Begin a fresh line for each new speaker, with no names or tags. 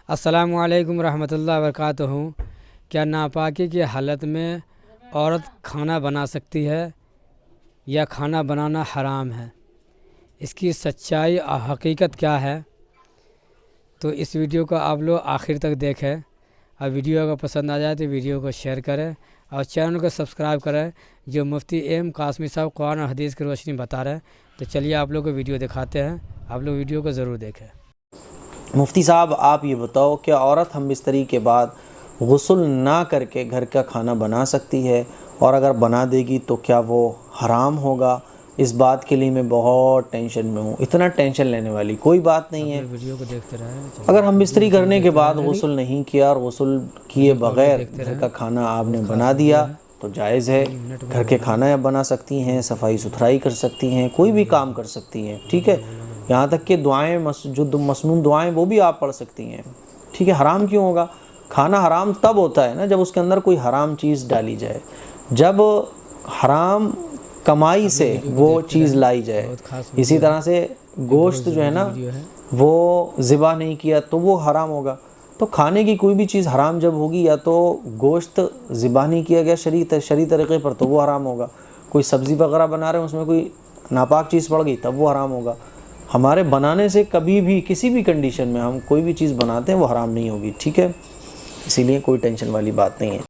السلام علیکم ورحمۃ اللہ وبرکاتہ۔ کیا ناپاکی کی حالت میں عورت کھانا بنا سکتی ہے یا کھانا بنانا حرام ہے؟ اس کی سچائی اور حقیقت کیا ہے؟ تو اس ویڈیو کو آپ لوگ آخر تک دیکھیں، اور ویڈیو اگر پسند آ جائے تو ویڈیو کو شیئر کریں اور چینل کو سبسکرائب کریں، جو مفتی ایم قاسمی صاحب قرآن اور حدیث کی روشنی بتا رہے ہیں۔ تو چلیے آپ لوگ کو ویڈیو دکھاتے ہیں، آپ لوگ ویڈیو کو ضرور دیکھیں۔
مفتی صاحب آپ یہ بتاؤ کہ عورت ہم بستری کے بعد غسل نہ کر کے گھر کا کھانا بنا سکتی ہے، اور اگر بنا دے گی تو کیا وہ حرام ہوگا؟ اس بات کے لیے میں بہت ٹینشن میں ہوں۔ اتنا ٹینشن لینے والی کوئی بات نہیں ہے۔
ویڈیو کو دیکھتے رہیں۔
اگر ہم بستری کرنے کے بعد غسل نہیں کیا اور غسل کیے بغیر گھر کا کھانا آپ نے بنا دیا تو جائز ہے۔ گھر کے کھانا آپ بنا سکتی ہیں، صفائی ستھرائی کر سکتی ہیں، کوئی بھی کام کر سکتی ہیں، ٹھیک ہے؟ یہاں تک کہ دعائیں، جو مسنون دعائیں وہ بھی آپ پڑھ سکتی ہیں، ٹھیک ہے؟ حرام کیوں ہوگا؟ کھانا حرام تب ہوتا ہے نا جب اس کے اندر کوئی حرام چیز ڈالی جائے، جب حرام کمائی سے وہ چیز لائی جائے۔ اسی طرح سے گوشت جو ہے نا وہ ذبح نہیں کیا تو وہ حرام ہوگا۔ تو کھانے کی کوئی بھی چیز حرام جب ہوگی، یا تو گوشت ذبح نہیں کیا گیا شرعی طریقے پر تو وہ حرام ہوگا، کوئی سبزی وغیرہ بنا رہے ہیں اس میں کوئی ناپاک چیز پڑ گئی تب وہ حرام ہوگا۔ ہمارے بنانے سے کبھی بھی کسی بھی کنڈیشن میں ہم کوئی بھی چیز بناتے ہیں وہ حرام نہیں ہوگی، ٹھیک ہے؟ اسی لیے کوئی ٹینشن والی بات نہیں ہے۔